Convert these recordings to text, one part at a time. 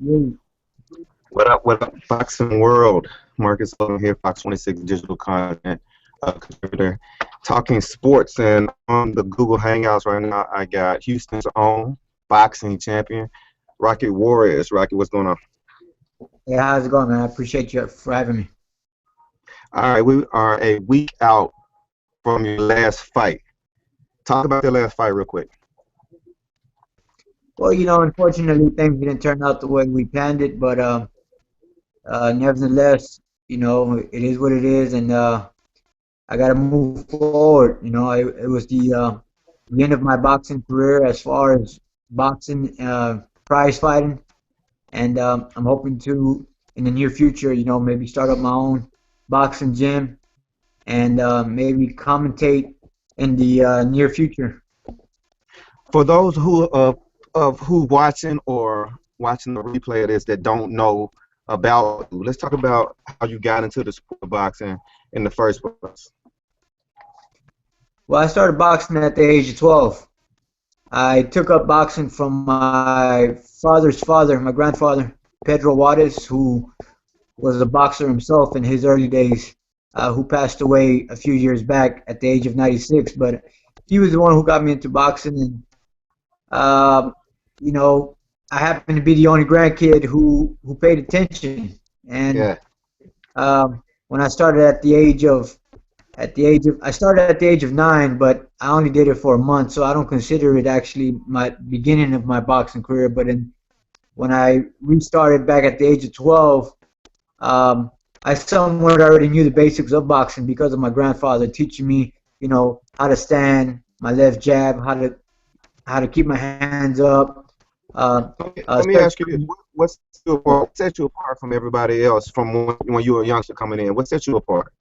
Yeah. What up, boxing world? Marcus Logan here, Fox 26 digital content contributor, talking sports. And on the Google Hangouts right now, I got Houston's own boxing champion, Rocky Juarez. Rocky, what's going on? Hey, how's it going, man? I appreciate you for having me. All right, we are a week out from your last fight. Talk about your last fight real quick. Well, unfortunately, things didn't turn out the way we planned it, but nevertheless, it is what it is, and I got to move forward. It was the end of my boxing career as far as boxing, prize fighting, and I'm hoping to, in the near future, maybe start up my own boxing gym and maybe commentate in the near future. For those who watching or watching the replay of this that don't know about you, let's talk about how you got into the sport of boxing in the first place. Well, I started boxing at the age of 12. I took up boxing from my father's father, my grandfather, Pedro Juarez, who was a boxer himself in his early days, who passed away a few years back at the age of 96. But he was the one who got me into boxing, and um, you know, I happened to be the only grandkid who paid attention. And Yeah, when I started I started at the age of 9, but I only did it for a month, so I don't consider it actually my beginning of my boxing career. But when I restarted back at the age of 12, um, I somewhat already knew the basics of boxing because of my grandfather teaching me, how to stand, my left jab, how to keep my hands up. Uh, let me ask you this: what set you apart from everybody else from when you were a youngster coming in? What set you apart?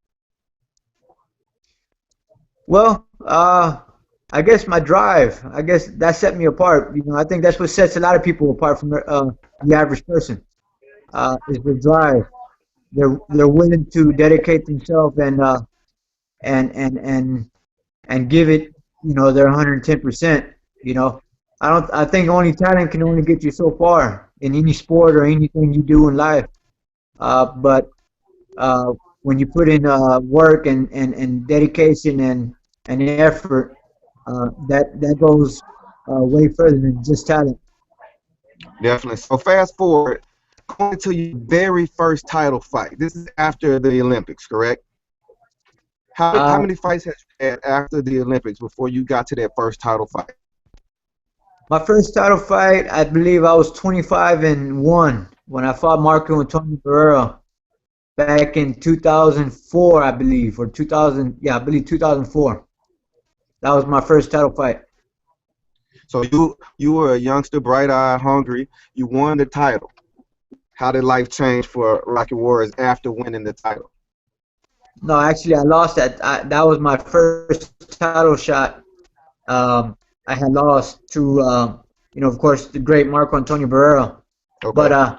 Well, I guess my drive. I guess that set me apart. I think that's what sets a lot of people apart from the average person. Is the drive. They're willing to dedicate themselves and and and and give it, their 110%. You know, I think only talent can only get you so far in any sport or anything you do in life. But uh, when you put in work and dedication and effort, that goes way further than just talent. Definitely. So fast forward, going to your very first title fight. This is after the Olympics, correct? How Uh, many fights had you had after the Olympics before you got to that first title fight? my first title fight, I believe I was 25-1 when I fought Marco Antonio Barrera back in 2004, I believe, or 2000. Yeah, I believe 2004. That was my first title fight. So you were a youngster, bright-eyed, hungry. You won the title. How did life change for Rocky Warriors after winning the title? No, actually, I lost that. That was my first title shot. Um, I had lost to, of course, the great Marco Antonio Barrera. But Okay.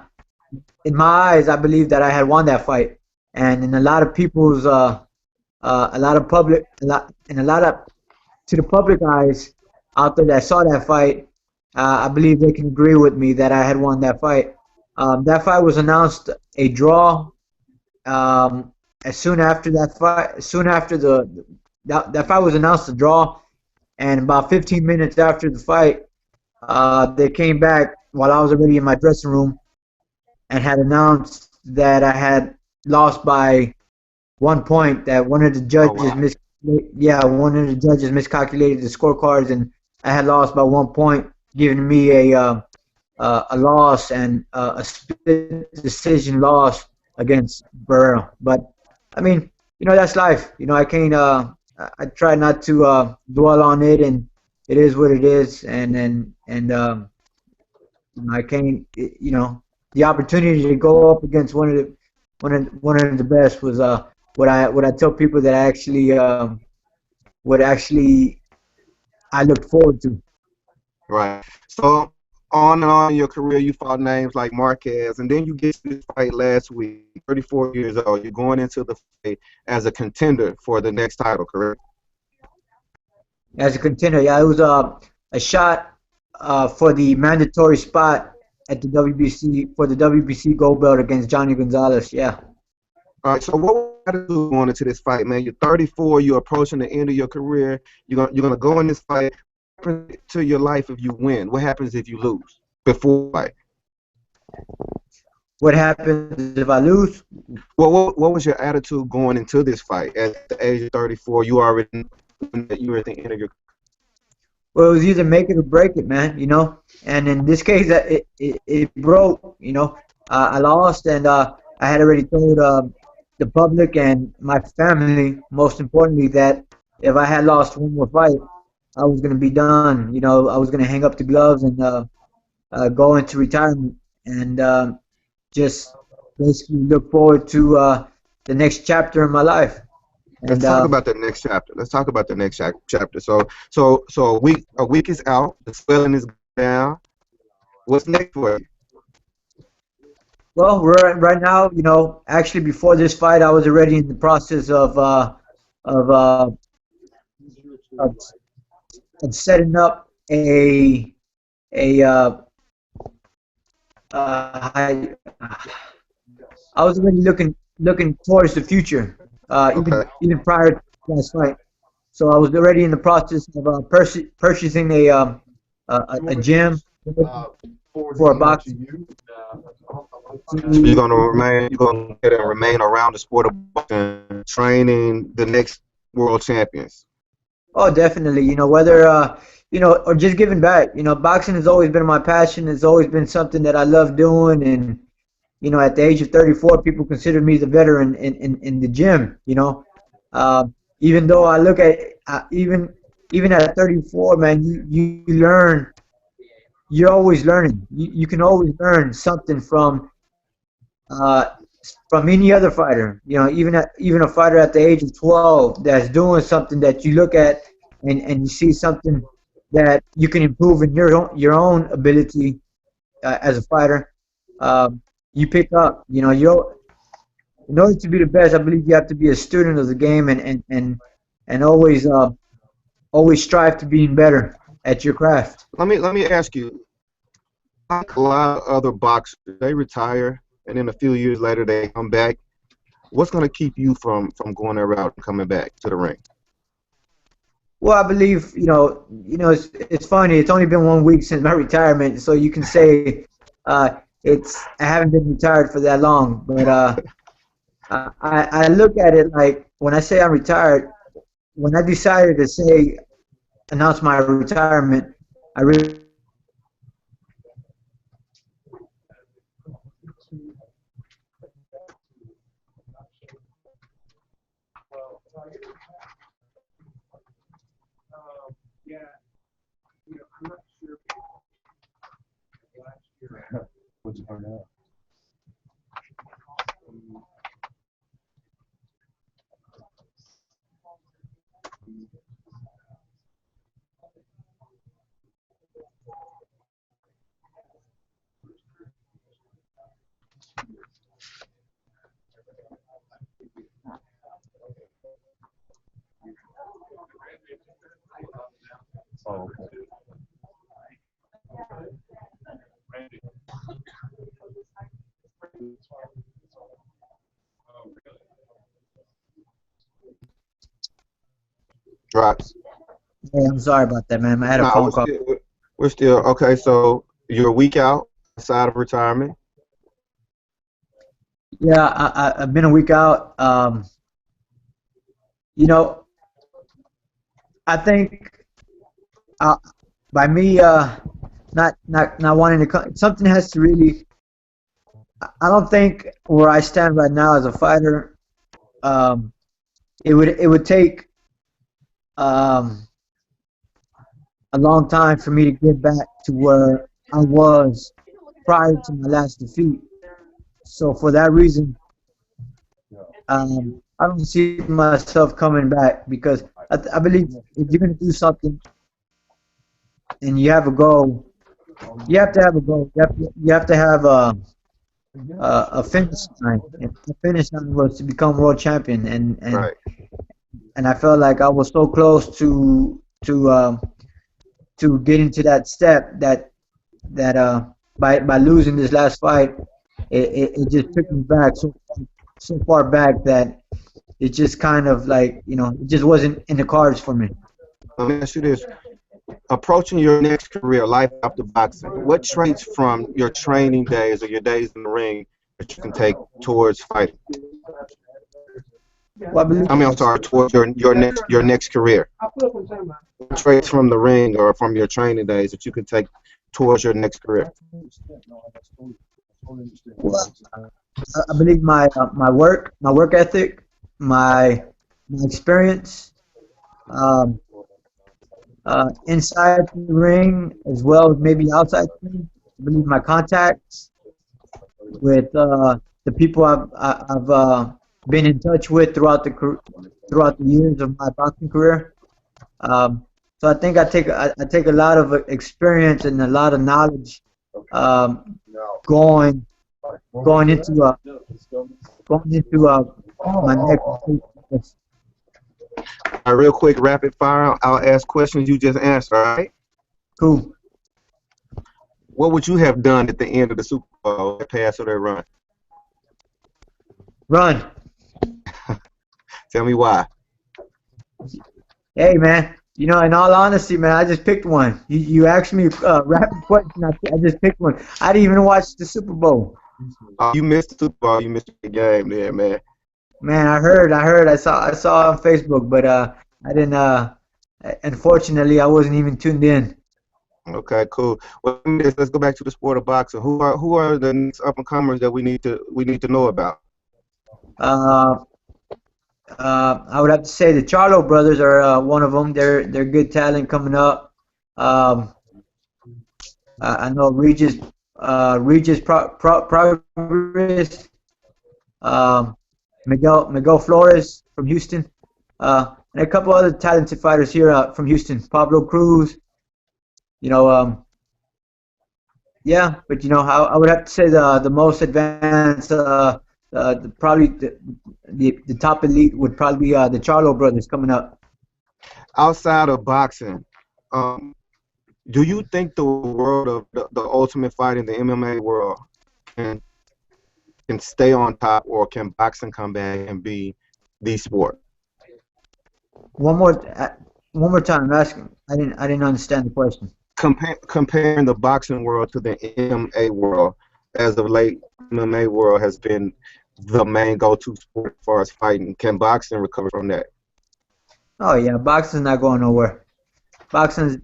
in my eyes, I believe that I had won that fight. And in a lot of people's, a lot of public, a lot, and a lot of to the public eyes out there that saw that fight, I believe they can agree with me that I had won that fight. That fight was announced a draw. Um, as soon after that fight, soon after that fight was announced a draw, and about 15 minutes after the fight, they came back while I was already in my dressing room and had announced that I had lost by 1 point. That one of the Oh judges wow. one of the judges miscalculated the scorecards, and I had lost by 1 point, giving me a loss and a split decision loss against Burrow. But I mean, that's life. I can't. I try not to dwell on it, and it is what it is. And I can't. The opportunity to go up against one of the best was what I tell people that what actually I looked forward to. Right. So on and on in your career, you fought names like Marquez, and then you get to this fight last week, 34 years old. You're going into the fight as a contender for the next title, correct? As a contender. Yeah, it was a shot for the mandatory spot at the WBC for the WBC gold belt against Johnny Gonzalez. Yeah. All right. So what was your attitude going into this fight, man? You're 34. You're approaching the end of your career. You're gonna go in this fight. What happens to your life if you win? What happens if you lose before the fight? What happens if I lose? Well, what was your attitude going into this fight? At the age of 34, you already knew that you were at the end of your. Well, it was either make it or break it, man. And in this case, it broke. I lost, and I had already told the public and my family, most importantly, that if I had lost one more fight, I was gonna be done. I was gonna hang up the gloves and go into retirement and just basically look forward to the next chapter in my life. Let's And talk about the next chapter. Let's talk about the next chapter. So a week is out. The swelling is down. What's next for you? well, right now, actually before this fight, I was already in the process of uh, of, of setting up a I, I was already looking towards the future, even Okay. even prior to last fight. So I was already in the process of purchasing a gym for boxing. So you're gonna remain around the sport of boxing, training the next world champions. Oh, definitely. Whether or just giving back. Boxing has always been my passion. It's always been something that I love doing, and at the age of 34, people consider me the veteran in the gym. Uh, Even though I look at even at 34, man, you learn. You're always learning. You can always learn something uh, from any other fighter. Even a fighter at the age of 12 that's doing something that you look at and you see something that you can improve in your own ability as a fighter. You pick up. In order to be the best, I believe you have to be a student of the game and always strive to being better at your craft. Let me ask you. Like a lot of other boxers, they retire and then a few years later they come back. What's gonna keep you from going that route and coming back to the ring? Well, I believe it's funny. It's only been 1 week since my retirement, so you can say I haven't been retired for that long. But I look at it like when I say I'm retired, when I decided to announce my retirement, I really Drops. Hey, I'm sorry about that, man. I had a No, phone we're call. still we're still okay. So you're a week out outside of retirement. Yeah, I've been a week out. You know, I think uh, by me not wanting to come, something has to really. I don't think where I stand right now as a fighter, um, it would take um, a long time for me to get back to where I was prior to my last defeat. So for that reason, I don't see myself coming back because I believe if you're going to do something and you have a goal, you have to have a goal. You have to have a finish line. And the finish line was to become world champion, Right. and I felt like I was so close to getting to that step that by losing this last fight, it just took me back so far back that it just kind of like, it just wasn't in the cards for me. Let me ask you this. Approaching your next career, life after boxing, what traits from your training days or your days in the ring that you can take towards fighting? Well, I believe, I'm sorry, towards your next career. What traits from the ring or from your training days that you can take towards your next career? well, I believe my work ethic, my experience, um, inside the ring as well as maybe outside the ring. I believe my contacts with the people I've been in touch with throughout the years of my boxing career. Um, so I think I take a lot of experience and a lot of knowledge, um, going going into my next. All right, real quick, rapid fire. I'll ask questions you just answer. All right. Cool. What would you have done at the end of the Super Bowl? That pass or that run? Run. Tell me why. Hey man, in all honesty, man, I just picked one. You asked me a rapid question. I just picked one. I didn't even watch the Super Bowl. You missed the Super Bowl. You missed the game there, man. Man, I heard, I saw on Facebook, but I didn't. Unfortunately, I wasn't even tuned in. Okay, cool. Well, let's go back to the sport of boxing. Who are the next up and comers that we need to know about? Uh, I would have to say the Charlo brothers are one of them. They're good talent coming up. Um, I know Regis Progress, um, Miguel Flores from Houston, and a couple other talented fighters here from Houston. Pablo Cruz, you know, yeah, but I would have to say the most advanced, probably the top elite would probably be the Charlo brothers coming up. Outside of boxing, um, do you think the world of the ultimate fighting, the MMA world, can can stay on top, or can boxing come back and be the sport? One more, one more time. I'm asking. I didn't understand the question. Comparing the boxing world to the MMA world, as of late, MMA world has been the main go-to sport as far as fighting. Can boxing recover from that? Oh yeah, boxing's not going nowhere. Boxing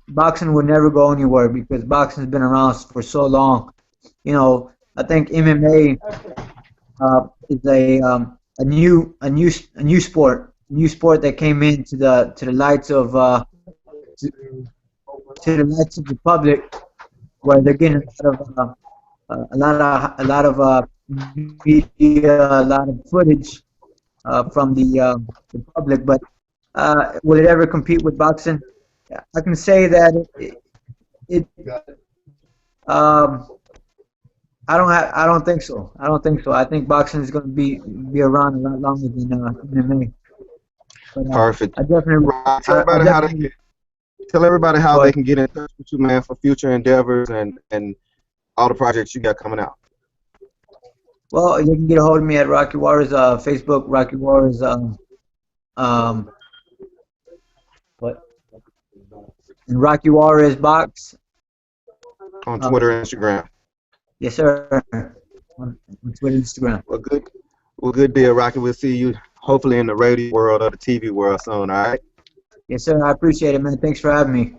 would never go anywhere because boxing's been around for so long. I think MMA is a new sport that came into the lights of to, to the lights of the public, where they're getting a lot of media, a lot of footage from the public. But will it ever compete with boxing? I can say that it um, I don't think so. I don't think so. I think boxing is going to be around a lot longer than MMA. But Perfect. I definitely, Right. Tell I everybody how they definitely. get, tell everybody how Go they ahead. can get in touch with you, man, for future endeavors and all the projects you got coming out. Well, you can get a hold of me at Rocky Juarez Facebook, Rocky Juarez, um, what, and Rocky Juarez Box. On Uh, Twitter and Instagram. yes, sir. On Twitter, Instagram. Well, good. Well, good deal, Rocky. We'll see you hopefully in the radio world or the TV world soon. All right. Yes, sir. I appreciate it, man. Thanks for having me.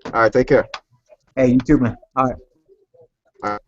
All right. Take care. Hey, you too, man. All right. All right.